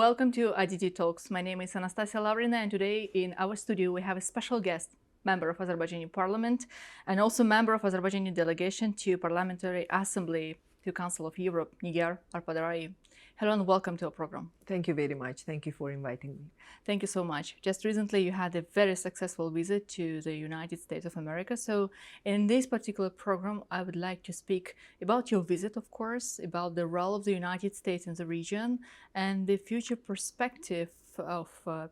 Welcome to IDT Talks. My name is Anastasia Lavrina, and today in our studio we have a special guest, member of Azerbaijani Parliament, and also member of Azerbaijani delegation to Parliamentary Assembly to Council of Europe, Nigar Arpadarai. Hello and welcome to our program. Thank you very much. Thank you for inviting me. Thank you so much. Just recently you had a very successful visit to the United States of America. So in this particular program, I would like to speak about your visit, of course, about the role of the United States in the region and the future perspective of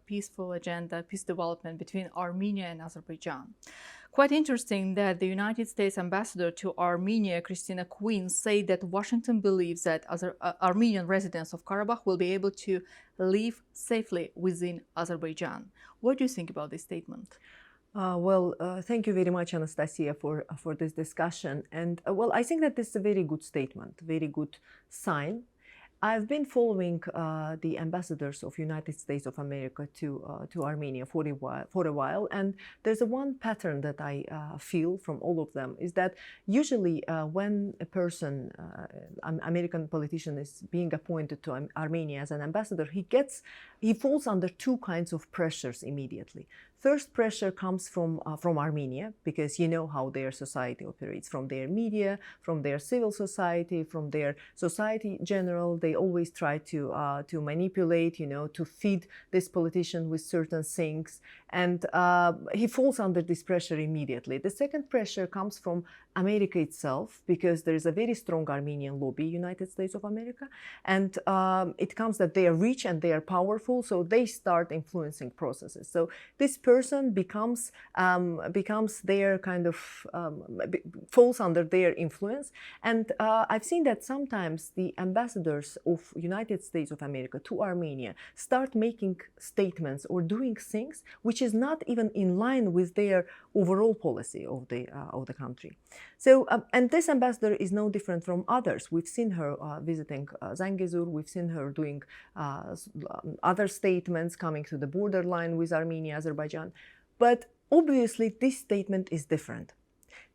peaceful agenda, peace development between Armenia and Azerbaijan. Quite interesting that the United States ambassador to Armenia, Christina Quinn, said that Washington believes that Armenian residents of Karabakh will be able to live safely within Azerbaijan. What do you think about this statement? Thank you very much, Anastasia, for this discussion. And I think that this is a very good statement, very good sign. I've been following the ambassadors of United States of America to Armenia for a while, and there's one pattern that I feel from all of them is that usually when a person, an American politician, is being appointed to Armenia as an ambassador, he falls under two kinds of pressures immediately. First pressure comes from Armenia, because you know how their society operates, from their media, from their civil society, from their society general. They always try to manipulate, to feed this politician with certain things, and he falls under this pressure immediately. The second pressure comes from America itself, because there is a very strong Armenian lobby, United States of America, and it comes that they are rich and they are powerful, so they start influencing processes. So this person becomes their kind of falls under their influence, and I've seen that sometimes the ambassadors of United States of America to Armenia start making statements or doing things which is not even in line with their overall policy of the country. So, and this ambassador is no different from others. We've seen her visiting Zangezur. We've seen her doing other statements coming to the borderline with Armenia, Azerbaijan. But obviously, this statement is different.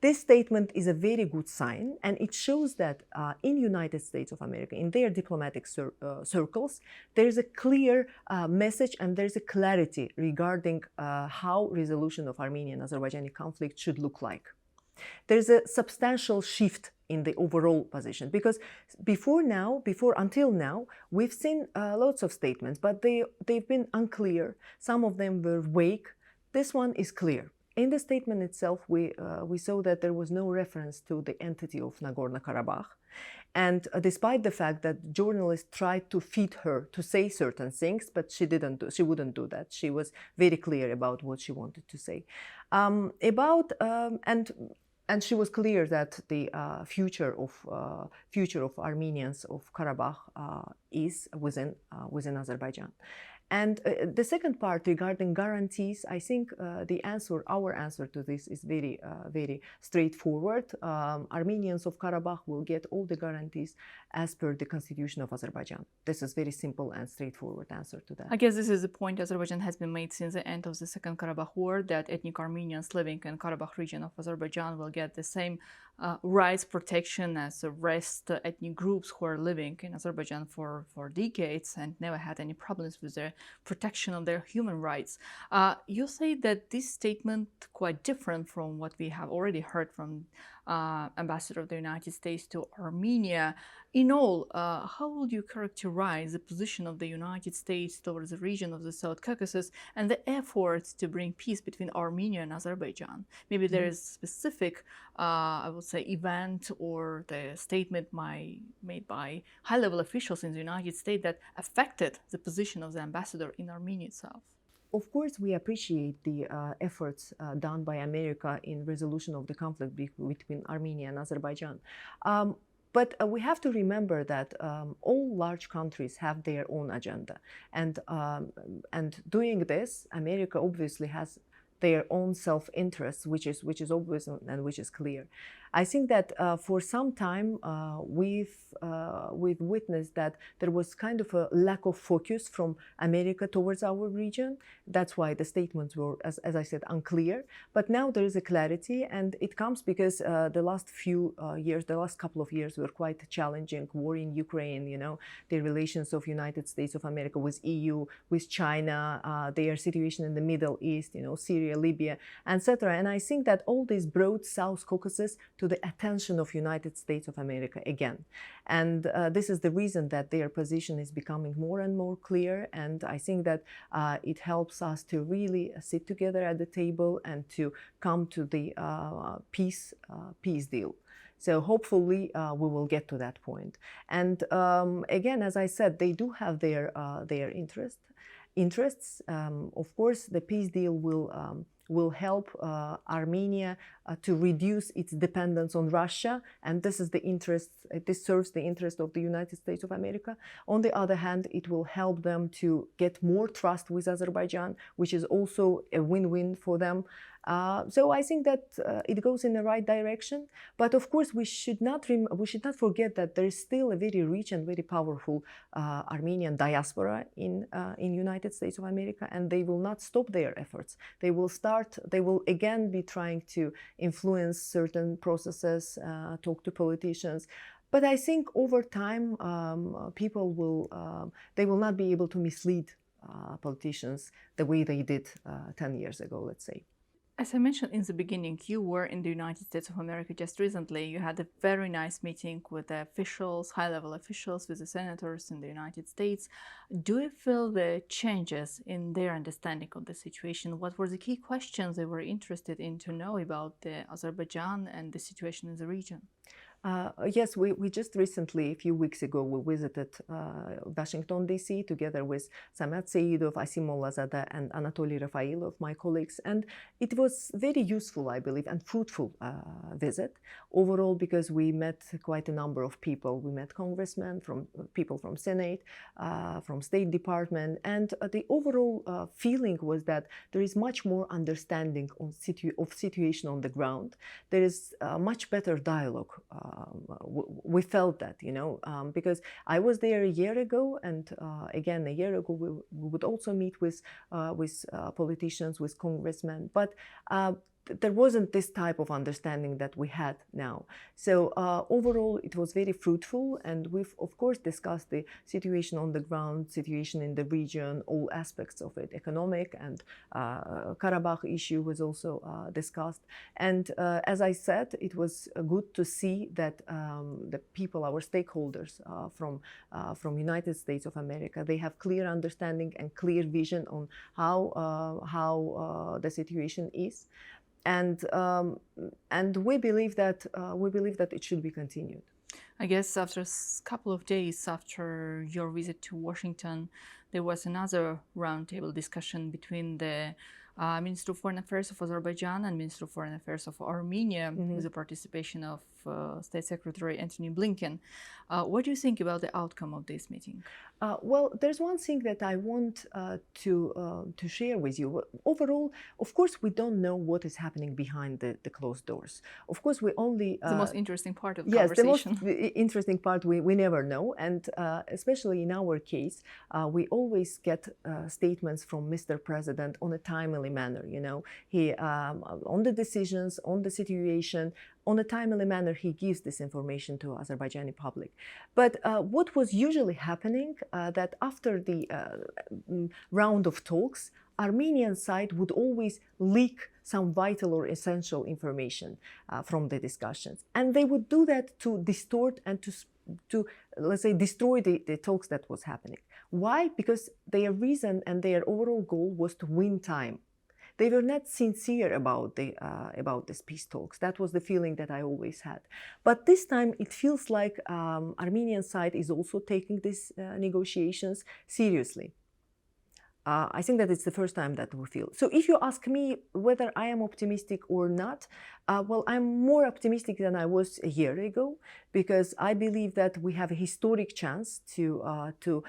This statement is a very good sign, and it shows that in United States of America, in their diplomatic circles, there is a clear message and there is a clarity regarding how resolution of Armenian and Azerbaijani conflict should look like. There is a substantial shift in the overall position, because until now, we've seen lots of statements, but they've been unclear. Some of them were vague. This one is clear. In the statement itself, we saw that there was no reference to the entity of Nagorno-Karabakh. And despite the fact that journalists tried to feed her to say certain things, but she wouldn't do that. She was very clear about what she wanted to say. And she was clear that the future of Armenians of Karabakh is within Azerbaijan. And the second part regarding guarantees, I think our answer to this is very, very straightforward. Armenians of Karabakh will get all the guarantees as per the constitution of Azerbaijan. This is very simple and straightforward answer to that. I guess this is the point Azerbaijan has been made since the end of the Second Karabakh War, that ethnic Armenians living in Karabakh region of Azerbaijan will get the same rights protection as the rest ethnic groups who are living in Azerbaijan for decades and never had any problems with the protection of their human rights. You say that this statement quite different from what we have already heard from Ambassador of the United States to Armenia. In all, how would you characterize the position of the United States towards the region of the South Caucasus and the efforts to bring peace between Armenia and Azerbaijan? Maybe there is specific, I would say, event or the statement made by high-level officials in the United States that affected the position of the ambassador in Armenia itself. Of course, we appreciate the efforts done by America in resolution of the conflict between Armenia and Azerbaijan. But we have to remember that all large countries have their own agenda. And doing this, America obviously has their own self-interest, which is obvious and which is clear. I think that for some time we've witnessed that there was kind of a lack of focus from America towards our region. That's why the statements were, as I said, unclear. But now there is a clarity, and it comes because the last few years, the last couple of years, were quite challenging. War in Ukraine, the relations of United States of America with EU, with China, their situation in the Middle East, Syria, Libya, etc. And I think that all this brought South Caucasus to the attention of United States of America again. And this is the reason that their position is becoming more and more clear. And I think that it helps us to really sit together at the table and to come to the peace deal. So hopefully we will get to that point. And again, as I said, they do have their interests. Of course, the peace deal will help Armenia to reduce its dependence on Russia, and this serves the interest of the United States of America. On the other hand, it will help them to get more trust with Azerbaijan, which is also a win-win for them. So I think that it goes in the right direction. But of course, we should not forget that there is still a very rich and very powerful Armenian diaspora in United States of America, and they will not stop their efforts. They will again be trying to influence certain processes, talk to politicians. But I think over time, people will not be able to mislead politicians the way they did 10 years ago, let's say. As I mentioned in the beginning, you were in the United States of America just recently. You had a very nice meeting with the officials, high-level officials, with the senators in the United States. Do you feel the changes in their understanding of the situation? What were the key questions they were interested in to know about Azerbaijan and the situation in the region? Yes, we just recently, a few weeks ago, we visited Washington, D.C. together with Samet Seidov, Asim Mollazadeh, and Anatoly Rafailov, my colleagues. And it was very useful, I believe, and fruitful visit overall, because we met quite a number of people. We met congressmen, people from Senate, from State Department. And the overall feeling was that there is much more understanding of situation on the ground. There is much better dialogue. We felt that, because I was there a year ago, and again, a year ago, we would also meet with politicians, with congressmen, but there wasn't this type of understanding that we had now. So overall, it was very fruitful, and we've, of course, discussed the situation on the ground, situation in the region, all aspects of it, economic, and Karabakh issue was also discussed. And as I said, it was good to see that the people, our stakeholders from United States of America, they have clear understanding and clear vision on how the situation is. And we believe that it should be continued. I guess after a couple of days after your visit to Washington, there was another roundtable discussion between the Minister of Foreign Affairs of Azerbaijan and Minister of Foreign Affairs of Armenia, with the participation of State Secretary Antony Blinken. What do you think about the outcome of this meeting? Well, there's one thing that I want to share with you. Overall, of course, we don't know what is happening behind the closed doors. Of course, we only... the most interesting part of the conversation. Yes, the most interesting part we never know. And especially in our case, we always get statements from Mr. President on a timely manner. He on the decisions, on the situation, on a timely manner, he gives this information to Azerbaijani public. But what was usually happening, that after the round of talks, Armenian side would always leak some vital or essential information from the discussions. And they would do that to distort and to let's say, destroy the talks that was happening. Why? Because their reason and their overall goal was to win time. They were not sincere about these peace talks. That was the feeling that I always had. But this time, it feels like Armenian side is also taking these negotiations seriously. I think that it's the first time that we feel. So if you ask me whether I am optimistic or not, well, I'm more optimistic than I was a year ago, because I believe that we have a historic chance to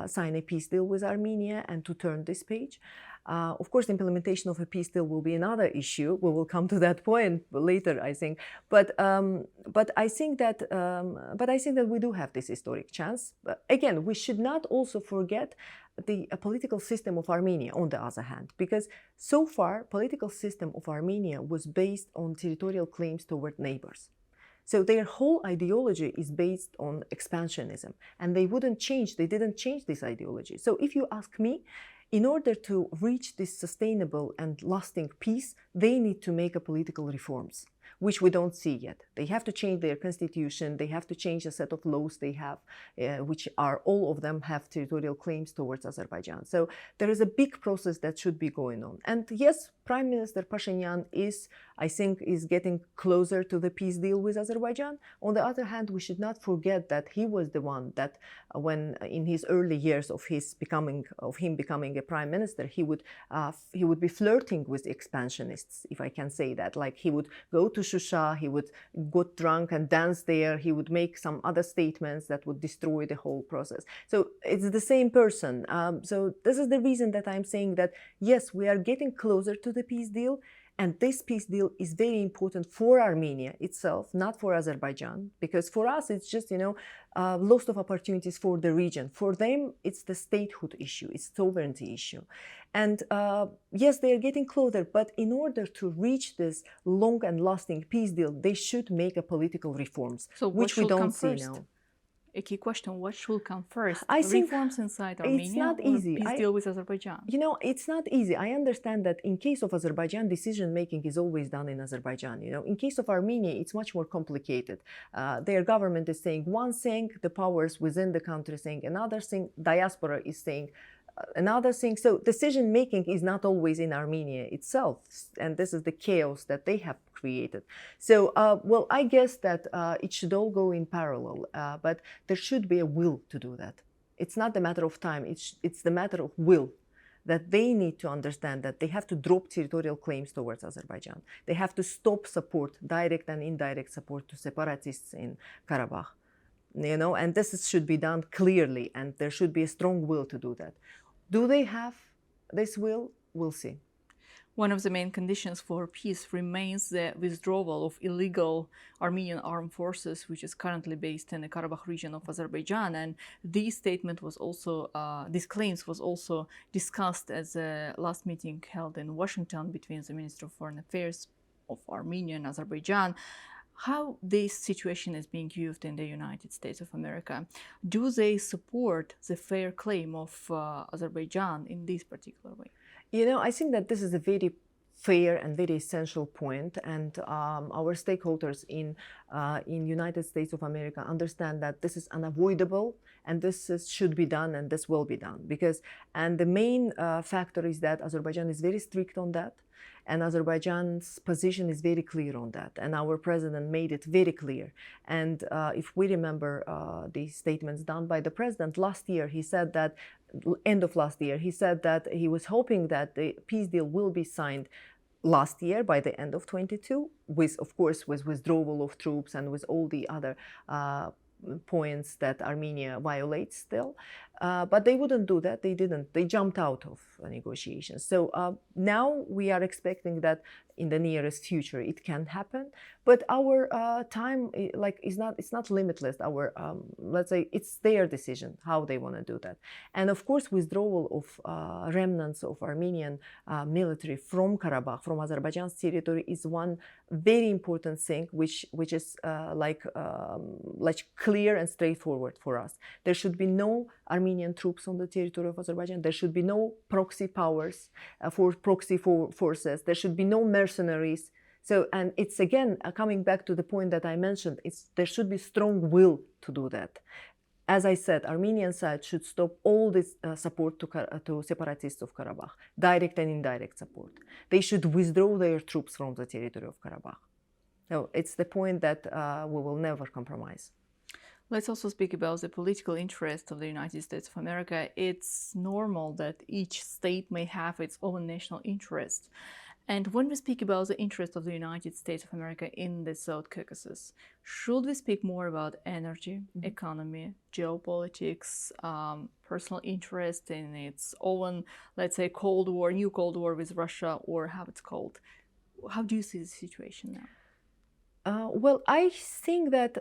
sign a peace deal with Armenia and to turn this page. Of course, implementation of a peace deal will be another issue. We will come to that point later, I think. But I think that we do have this historic chance. But again, we should not also forget the political system of Armenia, on the other hand, because so far, political system of Armenia was based on territorial claims toward neighbors. So their whole ideology is based on expansionism, and they didn't change this ideology. So if you ask me, in order to reach this sustainable and lasting peace, they need to make political reforms, which we don't see yet. They have to change their constitution, they have to change a set of laws they have, which are, all of them have territorial claims towards Azerbaijan. So there is a big process that should be going on. And yes, Prime Minister Pashinyan I think, is getting closer to the peace deal with Azerbaijan. On the other hand, we should not forget that he was the one that, when in his early years of him becoming a prime minister, he would be flirting with expansionists, if I can say that. Like, he would go to Shusha, he would get drunk and dance there, he would make some other statements that would destroy the whole process. So it's the same person. So this is the reason that I'm saying that, yes, we are getting closer to the peace deal. And this peace deal is very important for Armenia itself, not for Azerbaijan, because for us, it's just, loss of opportunities for the region. For them, it's the statehood issue, it's sovereignty issue. And yes, they are getting closer, but in order to reach this long and lasting peace deal, they should make political reforms, so which we don't see first? now. A key question: what should come first? I think reforms inside Armenia, it's not or easy. Peace deal with Azerbaijan? It's not easy. I understand that in case of Azerbaijan, decision making is always done in Azerbaijan. In case of Armenia, it's much more complicated. Their government is saying one thing, the powers within the country saying another thing, diaspora is saying another thing. So decision making is not always in Armenia itself, and this is the chaos that they have created. So, well, I guess that it should all go in parallel, but there should be a will to do that. It's not a matter of time, it's the matter of will, that they need to understand that they have to drop territorial claims towards Azerbaijan. They have to stop support, direct and indirect support, to separatists in Karabakh. And this should be done clearly, and there should be a strong will to do that. Do they have this will? We'll see. One of the main conditions for peace remains the withdrawal of illegal Armenian armed forces, which is currently based in the Karabakh region of Azerbaijan. And this claims was also discussed at the last meeting held in Washington between the Minister of Foreign Affairs of Armenia and Azerbaijan. How this situation is being viewed in the United States of America? Do they support the fair claim of Azerbaijan in this particular way? I think that this is a very fair and very essential point, and our stakeholders in United States of America understand that this is unavoidable, and should be done, and this will be done. And the main factor is that Azerbaijan is very strict on that, and Azerbaijan's position is very clear on that, and our president made it very clear. And if we remember the statements done by the president last year, he said that, end of last year, he said that he was hoping that the peace deal will be signed last year by the end of 22, of course, with withdrawal of troops and with all the other points that Armenia violates still. But they wouldn't do that. They didn't. They jumped out of negotiations. So now we are expecting that in the nearest future it can happen. But our time, it's not limitless. Our let's say it's their decision how they want to do that. And of course, withdrawal of remnants of Armenian military from Karabakh, from Azerbaijan's territory, is one very important thing, which is clear and straightforward for us. There should be no Armenian troops on the territory of Azerbaijan. There should be no proxy powers for proxy forces. There should be no mercenaries. So, and it's again coming back to the point that I mentioned. There should be strong will to do that. As I said, Armenian side should stop all this support to separatists of Karabakh, direct and indirect support. They should withdraw their troops from the territory of Karabakh. So it's the point that we will never compromise. Let's also speak about the political interest of the United States of America. It's normal that each state may have its own national interest. And when we speak about the interest of the United States of America in the South Caucasus, should we speak more about energy, economy, geopolitics, personal interest in its own, let's say, Cold War, new Cold War with Russia, or how it's called? How do you see the situation now? Well, I think that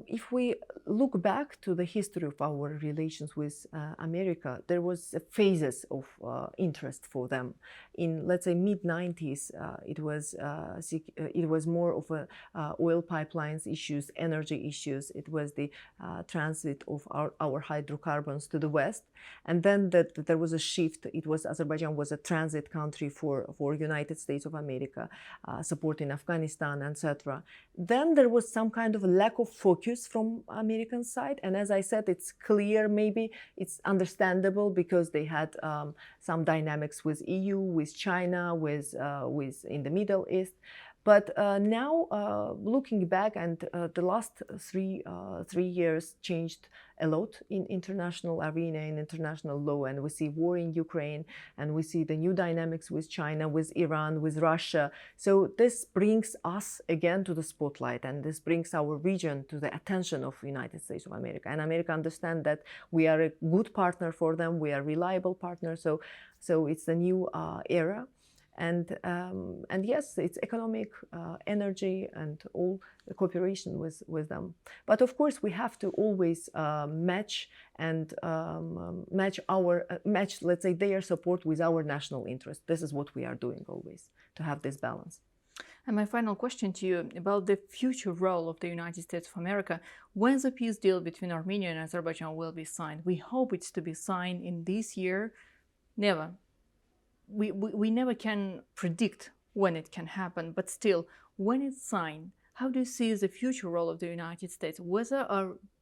if we look back to the history of our relations with America, there was phases of interest for them. In, let's say, mid-90s, it was more of a oil pipelines issues, energy issues. It was the transit of our hydrocarbons to the west, and then there was a shift. It was Azerbaijan was a transit country for United States of America, supporting Afghanistan, etc. Then there was some kind of a lack of focus from American side, and as I said, it's clear, maybe it's understandable, because they had some dynamics with EU, with China, with in the Middle East. But now, looking back, and the last three years changed a lot in international arena, in international law, and we see war in Ukraine, and we see the new dynamics with China, with Iran, with Russia. So this brings us again to the spotlight, and this brings our region to the attention of United States of America. And America understand that we are a good partner for them, we are a reliable partner. So it's a new era. And yes, it's economic, energy, and all the cooperation with them. But of course, we have to always match match, let's say, their support with our national interest. This is what we are doing always, to have this balance. And my final question to you about the future role of the United States of America when the peace deal between Armenia and Azerbaijan will be signed. We hope it's to be signed in this year. Never. We never can predict when it can happen, but still, when it's signed, how do you see the future role of the United States? Whether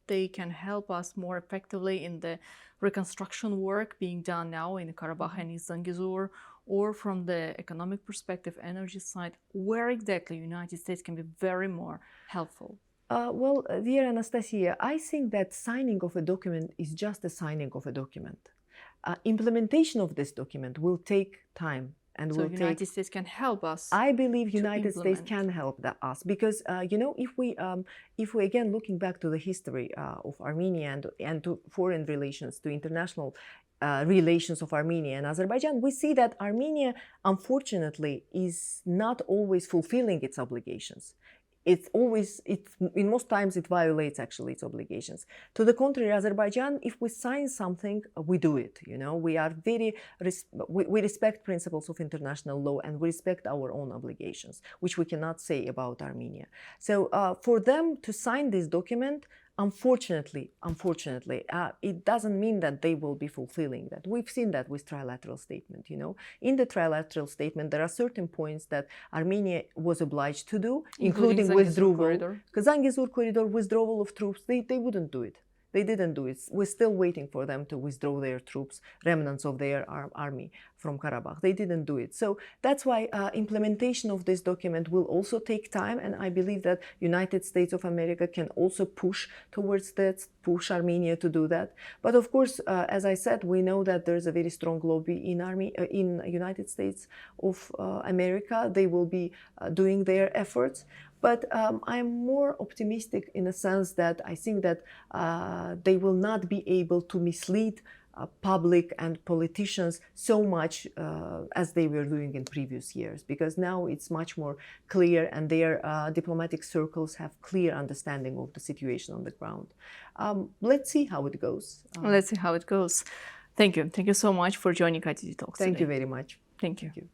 they can help us more effectively in the reconstruction work being done now in Karabakh and East Zangezur, or from the economic perspective, energy side, where exactly the United States can be very more helpful? Well, dear Anastasia, I think that signing of a document is just a signing of a document. Implementation of this document will take time, and so United States can help us. I believe United States can help us, because if we again, looking back to the history of Armenia and to foreign relations, to international relations of Armenia and Azerbaijan, we see that Armenia, unfortunately, is not always fulfilling its obligations. In most times it violates actually its obligations. To the contrary, Azerbaijan, if we sign something, we do it. We are we respect principles of international law, and we respect our own obligations, which we cannot say about Armenia. So for them to sign this document, unfortunately, it doesn't mean that they will be fulfilling that. We've seen that with trilateral statement. In the trilateral statement, there are certain points that Armenia was obliged to do, including withdrawal. Zangezur corridor, withdrawal of troops, they wouldn't do it. They didn't do it. We're still waiting for them to withdraw their troops, remnants of their army from Karabakh. They didn't do it. So that's why implementation of this document will also take time, and I believe that United States of America can also push towards that, push Armenia to do that. But of course, as I said, we know that there's a very strong lobby in United States of America. They will be doing their efforts. But I'm more optimistic in a sense that I think that they will not be able to mislead public and politicians so much as they were doing in previous years, because now it's much more clear, and their diplomatic circles have clear understanding of the situation on the ground. Let's see how it goes. Let's see how it goes. Thank you. Thank you so much for joining ITD Talks Thank today. you very much. Thank you. Thank you.